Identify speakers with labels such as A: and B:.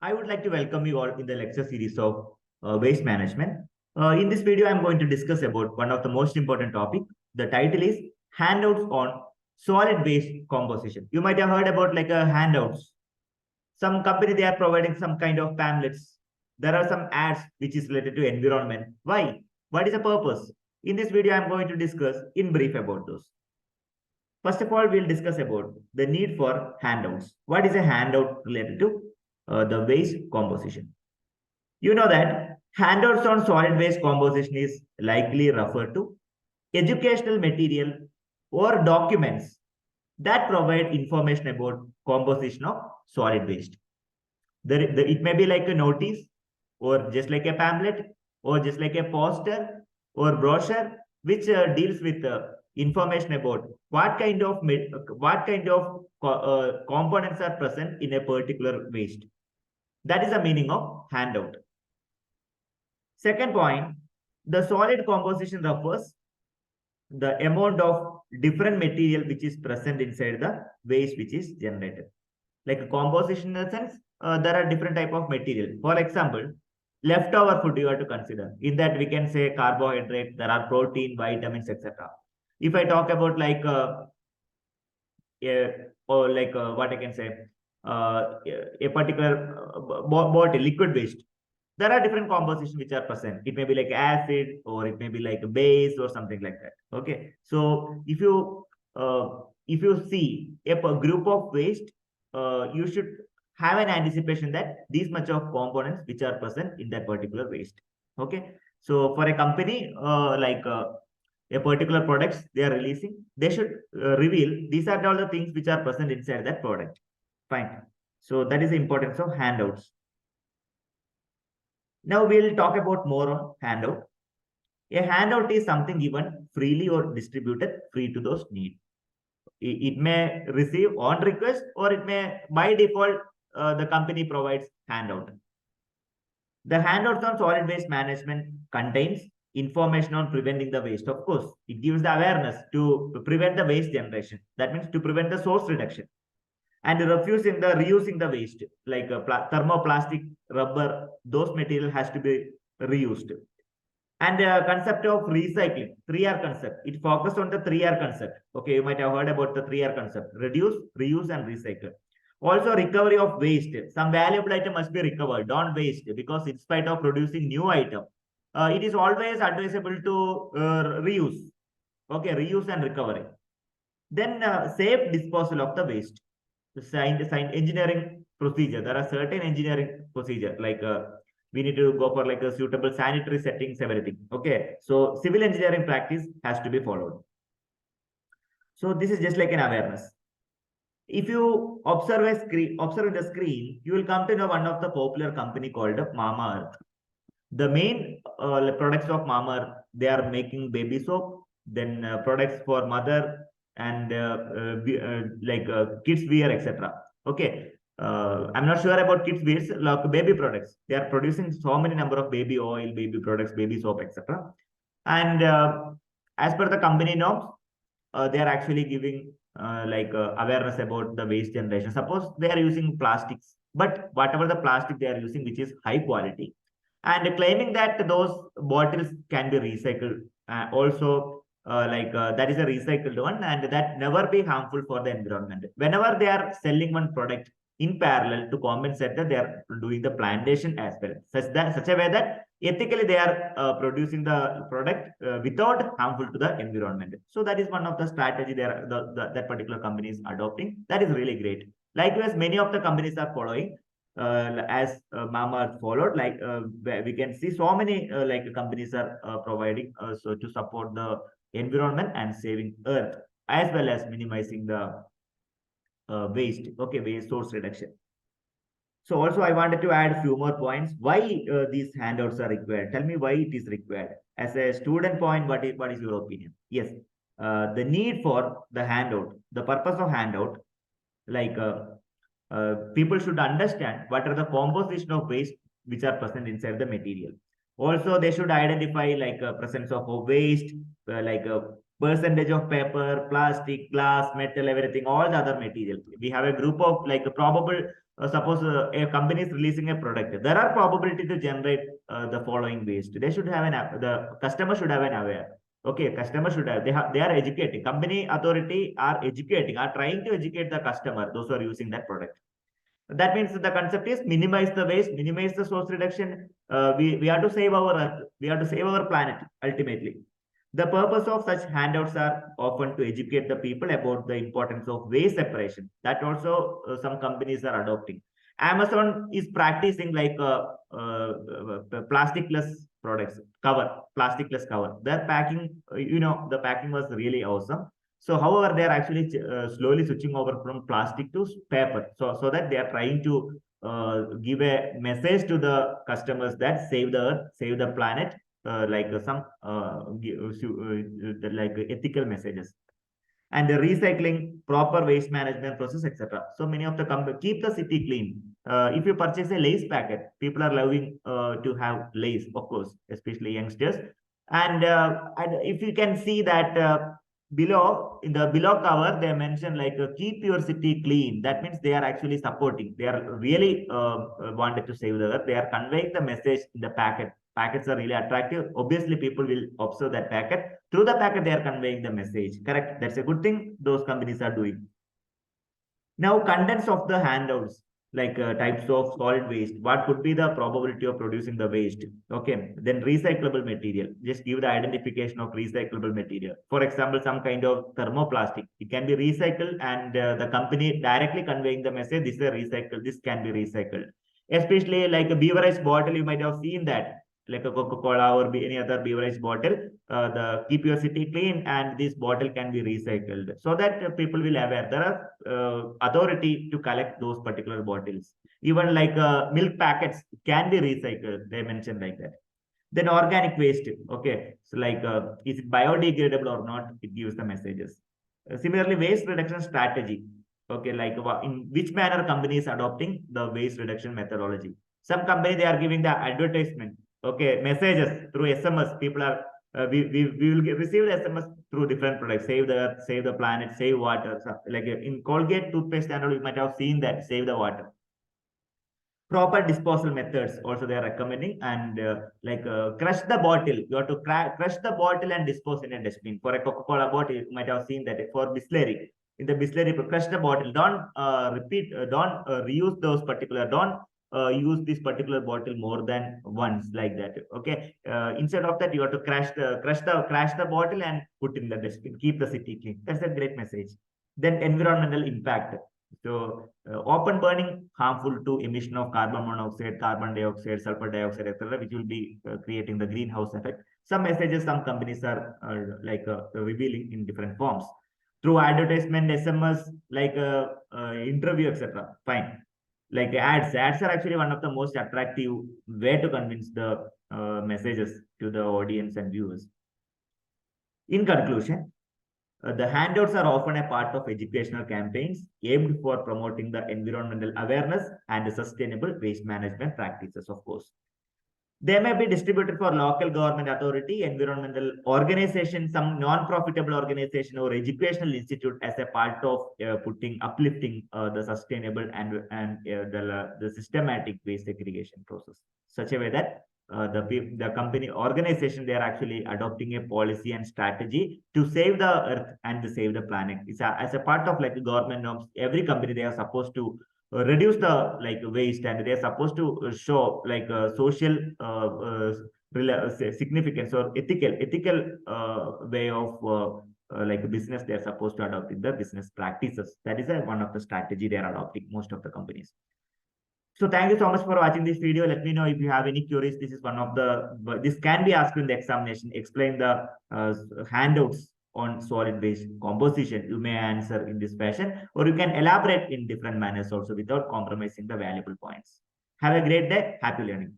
A: I would like to welcome you all in the lecture series of waste management. In this video, I'm going to discuss about one of the most important topic. The title is handouts on solid waste composition. You might have heard about like handouts. Some company, they are providing some kind of pamphlets. There are some ads which is related to environment. Why? What is the purpose? In this video, I'm going to discuss in brief about those. First of all, we'll discuss about the need for handouts. What is a handout related to the waste composition? You know that handouts on solid waste composition is likely referred to educational material or documents that provide information about composition of solid waste. It may be like a notice or just like a pamphlet or just like a poster or brochure which deals with information about what kind of components are present in a particular waste. That is the meaning of handout. Second point, the solid composition refers the amount of different material which is present inside the waste which is generated. Like a composition in the sense, there are different type of material. For example, leftover food you have to consider. In that we can say carbohydrate, there are protein, vitamins, etc. If I talk about like what I can say, a particular bottle, liquid waste, there are different compositions which are present. It may be like acid or it may be like a base or something like that. Okay, so if you see a group of waste, you should have an anticipation that these much of components which are present in that particular waste. Okay, so for a company a particular products they are releasing, they should reveal these are all the things which are present inside that product. Fine. So that is the importance of handouts. Now we'll talk about more on handout. A handout is something given freely or distributed free to those need. It may receive on request or it may by default the company provides handout. The handouts on solid waste management contains information on preventing the waste. Of course, it gives the awareness to prevent the waste generation. That means to prevent the source reduction and refusing the reusing the waste like thermoplastic, rubber, those material has to be reused. And concept of recycling, 3R concept. It focuses on the 3R concept. Okay, you might have heard about the 3R concept: reduce, reuse, and recycle. Also, recovery of waste. Some valuable item must be recovered. Don't waste, because in spite of producing new item, it is always advisable to reuse. Okay, reuse and recovery. Then safe disposal of the waste. Engineering procedure. There are certain engineering procedure like we need to go for like a suitable sanitary settings, everything. Okay, so civil engineering practice has to be followed. So this is just like an awareness. If you observe the screen, you will come to know one of the popular company called Mama Earth. The main products of Mama Earth, they are making baby soap, then products for mother and kids wear, etc. Okay, I'm not sure about kids wears, like baby products. They are producing so many number of baby oil, baby products, baby soap, etc. And as per the company norms, they are actually giving awareness about the waste generation. Suppose they are using plastics, but whatever the plastic they are using, which is high quality, and claiming that those bottles can be recycled, that is a recycled one, and that never be harmful for the environment. Whenever they are selling one product in parallel to compensate that, they are doing the plantation as well, such a way that ethically they are producing the product without harmful to the environment. So that is one of the strategy that particular company is adopting. That is really great. Likewise, many of the companies are following as Mama followed. We can see so many companies are providing so to support the environment and saving earth, as well as minimizing the waste. Okay, waste source reduction. So also I wanted to add a few more points. Why these handouts are required? Tell me why it is required. As a student point, what is your opinion? Yes, the need for the handout, the purpose of handout, like people should understand what are the composition of waste which are present inside the material. Also, they should identify like presence of waste, percentage of paper, plastic, glass, metal, everything, all the other material. We have a group of like a probable, suppose a company is releasing a product. There are probability to generate the following waste. They should have the customer should have an aware. Okay, customer should have, they are educating. Company authority are educating, are trying to educate the customer, those who are using that product. That means the concept is minimize the waste, minimize the source reduction. We have to save our earth, we have to save our planet ultimately. The purpose of such handouts are often to educate the people about the importance of waste separation. That also some companies are adopting. Amazon is practicing like plasticless products, plasticless cover. Their packing, the packing was really awesome. So, however, they are actually slowly switching over from plastic to paper. So that they are trying to give a message to the customers that save the earth, save the planet, like some like ethical messages, and the recycling, proper waste management process, etc. So many of the companies keep the city clean. If you purchase a Lays packet, people are loving to have Lays, of course, especially youngsters. And if you can see that below, in the below cover, they mention like keep your city clean. That means they are actually supporting. They are really wanted to save the earth. They are conveying the message in the packet. Packets are really attractive. Obviously, people will observe that packet. Through the packet, they are conveying the message. Correct. That's a good thing those companies are doing. Now, contents of the handouts, like types of solid waste. What could be the probability of producing the waste? Okay. Then recyclable material. Just give the identification of recyclable material. For example, some kind of thermoplastic. It can be recycled, and the company directly conveying the message, this is a recycle, this can be recycled. Especially like a beverage bottle, you might have seen that, like a Coca-Cola or any other beverage bottle, the keep your city clean, and this bottle can be recycled, so that people will aware. There are authority to collect those particular bottles. Even like milk packets can be recycled. They mentioned like that. Then organic waste. Okay, so like is it biodegradable or not? It gives the messages. Similarly, waste reduction strategy. Okay, like in which manner companies adopting the waste reduction methodology. Some company they are giving the advertisement, okay, messages through SMS. People are we will receive the SMS through different products. Save the earth, save the planet, save water. So, like in Colgate toothpaste channel, you might have seen that save the water. Proper disposal methods also they are recommending, and like crush the bottle. You have to crush the bottle and dispose in a dustbin. For a Coca-Cola bottle, you might have seen that. For Bisleri, in the Bisleri, crush the bottle. Don't repeat, don't reuse those particular, don't use this particular bottle more than once, like that. Okay, instead of that, you have to crash the bottle and put in the dustbin. Keep the city clean. That's a great message. Then environmental impact. So open burning harmful to emission of carbon monoxide, carbon dioxide, sulfur dioxide, etc., which will be creating the greenhouse effect. Some messages some companies are like revealing in different forms through advertisement, SMS, like interview, etc. Fine. Like ads are actually one of the most attractive way to convince the messages to the audience and viewers. In conclusion, the handouts are often a part of educational campaigns aimed for promoting the environmental awareness and sustainable waste management practices, of course. They may be distributed for local government authority, environmental organization, some non-profitable organization, or educational institute as a part of uplifting the sustainable and the systematic waste segregation process, such a way that the company organization, they are actually adopting a policy and strategy to save the earth and to save the planet. It's as a part of like government norms. Every company, they are supposed to reduce the like waste, and they're supposed to show like social significance or ethical way of like business. They're supposed to adopt in the business practices. That is one of the strategy they are adopting, most of the companies. So thank you so much for watching this video. Let me know if you have any queries. This is one of the, this can be asked in the examination. Explain the handouts on solid waste composition. You may answer in this fashion, or you can elaborate in different manners also without compromising the valuable points. Have a great day. Happy learning.